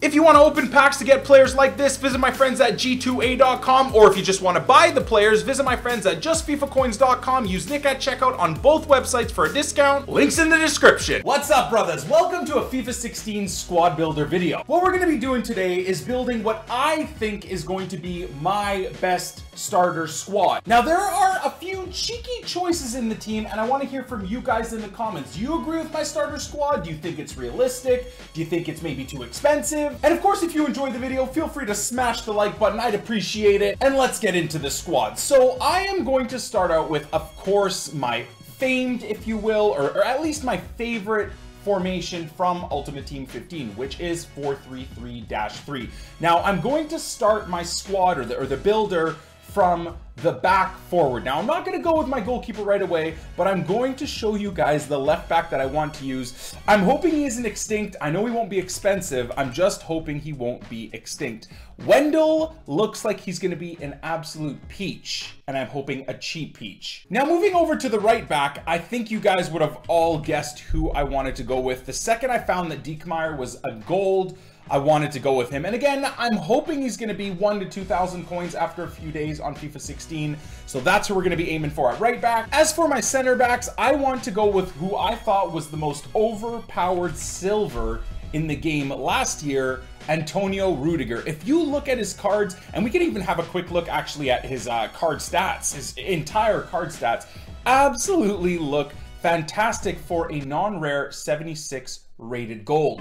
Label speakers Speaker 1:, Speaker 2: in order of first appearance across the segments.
Speaker 1: If you want to open packs to get players like this, visit my friends at g2a.com, or if you just want to buy the players, visit my friends at justfifacoins.com. Use Nick at checkout on both websites for a discount. Links in the description. What's up, brothers? Welcome to a FIFA 16 squad builder video. What we're going to be doing today is building what I think is going to be my best starter squad. Now, there are a few cheeky choices in the team, and I want to hear from you guys in the comments. Do you agree with my starter squad? Do you think it's realistic? Do you think it's maybe too expensive? And of course, if you enjoyed the video, feel free to smash the like button. I'd appreciate it. And let's get into the squad. So I am going to start out with, of course, my famed, if you will, or at least my favorite formation from Ultimate Team 15, which is 4-3-3-3. Now, I'm going to start my squad or the builder from the back forward. Now, I'm not going to go with my goalkeeper right away, but I'm going to show you guys the left back that I want to use. I'm hoping he isn't extinct. I know he won't be expensive. I'm just hoping he won't be extinct. Wendell looks like he's going to be an absolute peach, and I'm hoping a cheap peach. Now, moving over to the right back, I think you guys would have all guessed who I wanted to go with. The second I found that Rdiger was a gold, I wanted to go with him. And again, I'm hoping he's going to be 1,000 to 2,000 coins after a few days on FIFA 16. So that's who we're going to be aiming for at right back. As for my center backs, I want to go with who I thought was the most overpowered silver in the game last year, Antonio Rdiger. If you look at his cards, and we can even have a quick look actually at his card stats, his entire card stats, absolutely look fantastic for a non-rare 76 rated gold.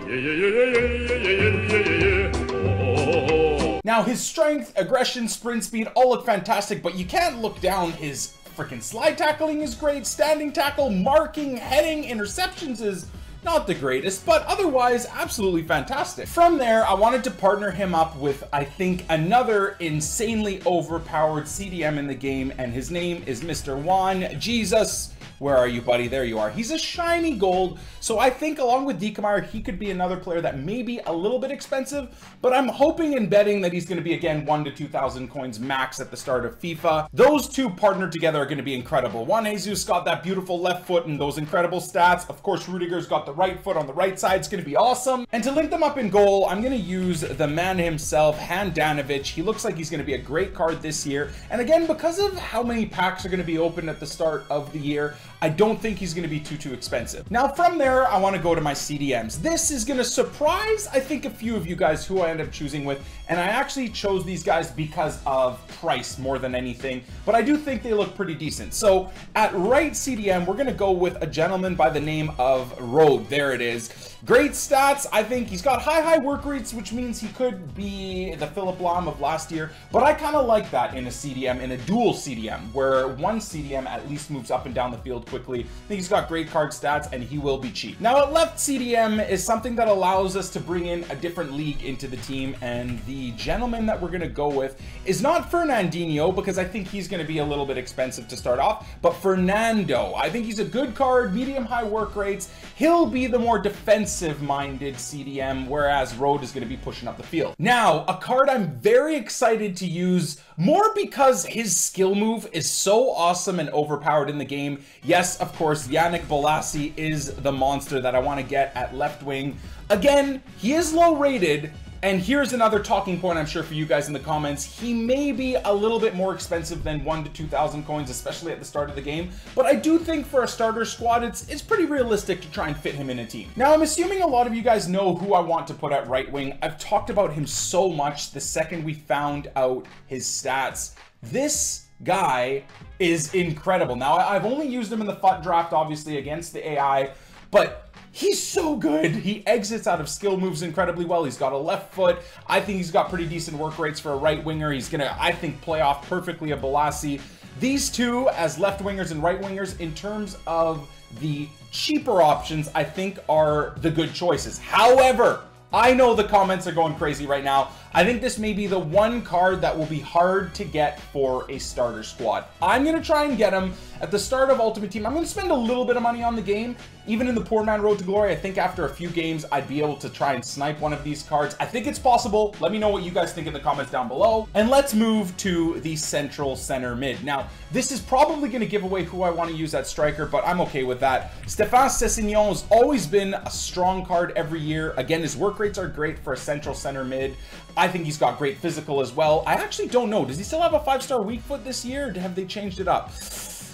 Speaker 1: Now, his strength, aggression, sprint speed all look fantastic, but you can't look down his freaking slide tackling is great, standing tackle, marking, heading, interceptions is not the greatest, but otherwise absolutely fantastic. From there, I wanted to partner him up with, I think, another insanely overpowered CDM in the game, and his name is Mr. Juan Jesus. Where are you, buddy? There you are. He's a shiny gold, so I think along with Rdiger, he could be another player that may be a little bit expensive, but I'm hoping and betting that he's going to be, again, 1,000 to 2,000 coins max at the start of FIFA. Those two partnered together are going to be incredible. Juan Jesus got that beautiful left foot and those incredible stats. Of course, Rdiger's got the right foot on the right side. It's going to be awesome. And to link them up in goal, I'm going to use the man himself, Handanovic. He looks like he's going to be a great card this year. And again, because of how many packs are going to be opened at the start of the year, I don't think he's going to be too expensive. Now, from there, I want to go to my CDMs. This is going to surprise, I think, a few of you guys who I end up choosing with, and I actually chose these guys because of price more than anything, but I do think they look pretty decent. So at right CDM, we're going to go with a gentleman by the name of Rdiger. There it is. Great stats. I think he's got high work rates, which means he could be the Philip Lahm of last year, but I kind of like that in a CDM, in a dual CDM, where one CDM at least moves up and down the field quickly. I think he's got great card stats, and he will be cheap. Now, at left CDM is something that allows us to bring in a different league into the team, and the gentleman that we're going to go with is not Fernandinho, because I think he's going to be a little bit expensive to start off, but Fernando. I think he's a good card, medium-high work rates. He'll be the more defensive-minded CDM, whereas Rdiger is going to be pushing up the field. Now, a card I'm very excited to use, more because his skill move is so awesome and overpowered in the game. Yes, of course, Yannick Bolasie is the monster that I want to get at left wing. Again, he is low rated, and here's another talking point I'm sure for you guys in the comments. He may be a little bit more expensive than 1,000 to 2,000 coins, especially at the start of the game, but I do think for a starter squad, it's pretty realistic to try and fit him in a team. Now, I'm assuming a lot of you guys know who I want to put at right wing. I've talked about him so much the second we found out his stats. This guy is incredible. Now, I've only used him in the FUT draft, obviously, against the AI, but he's so good. He exits out of skill moves incredibly well. He's got a left foot. I think he's got pretty decent work rates for a right winger. He's going to, I think, play off perfectly a Bolasie. These two as left wingers and right wingers, in terms of the cheaper options, I think are the good choices. However, I know the comments are going crazy right now. I think this may be the one card that will be hard to get for a starter squad. I'm going to try and get him at the start of Ultimate Team. I'm going to spend a little bit of money on the game. Even in the Poor Man Road to Glory, I think after a few games, I'd be able to try and snipe one of these cards. I think it's possible. Let me know what you guys think in the comments down below. And let's move to the central center mid. Now, this is probably going to give away who I want to use at striker, but I'm okay with that. Stéphane Cessignon has always been a strong card every year. Again, his work work rates are great for a central center mid. I think he's got great physical as well. I actually don't know. Does he still have a 5-star weak foot this year? Or have they changed it up?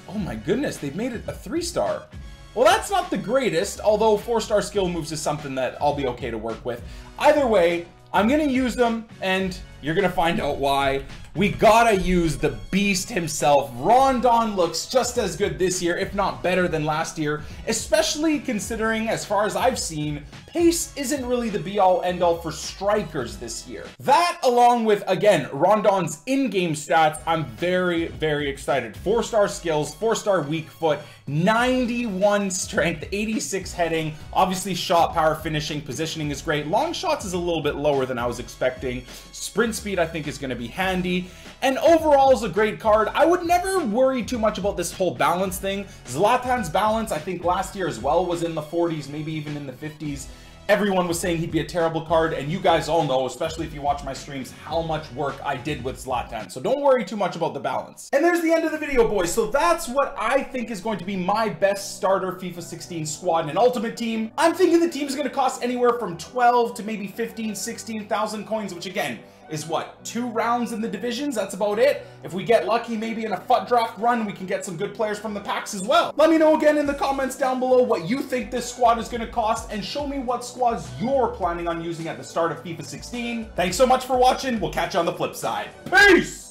Speaker 1: Oh my goodness, they've made it a 3-star. Well, that's not the greatest, although 4-star skill moves is something that I'll be okay to work with. Either way, I'm gonna use them, and you're gonna find out why. We gotta use the beast himself. Rondon looks just as good this year, if not better than last year, especially considering, as far as I've seen, pace isn't really the be-all end-all for strikers this year. That, along with, again, Rondon's in-game stats, I'm very, very excited. 4-star skills, 4-star weak foot, 91 strength, 86 heading, obviously shot power, finishing, positioning is great. Long shots is a little bit lower than I was expecting. Sprint speed, I think, is going to be handy. And overall is a great card. I would never worry too much about this whole balance thing. Zlatan's balance, I think last year as well, was in the 40s, maybe even in the 50s. Everyone was saying he'd be a terrible card, and you guys all know, especially if you watch my streams, how much work I did with Zlatan. So don't worry too much about the balance. And there's the end of the video, boys. So that's what I think is going to be my best starter FIFA 16 squad in an ultimate team. I'm thinking the team's going to cost anywhere from 12 to maybe 15, 16,000 coins, which again, is what, 2 rounds in the divisions? That's about it. If we get lucky, maybe in a FUT draft run, we can get some good players from the packs as well. Let me know again in the comments down below what you think this squad is going to cost, and show me what squads you're planning on using at the start of FIFA 16. Thanks so much for watching. We'll catch you on the flip side. Peace!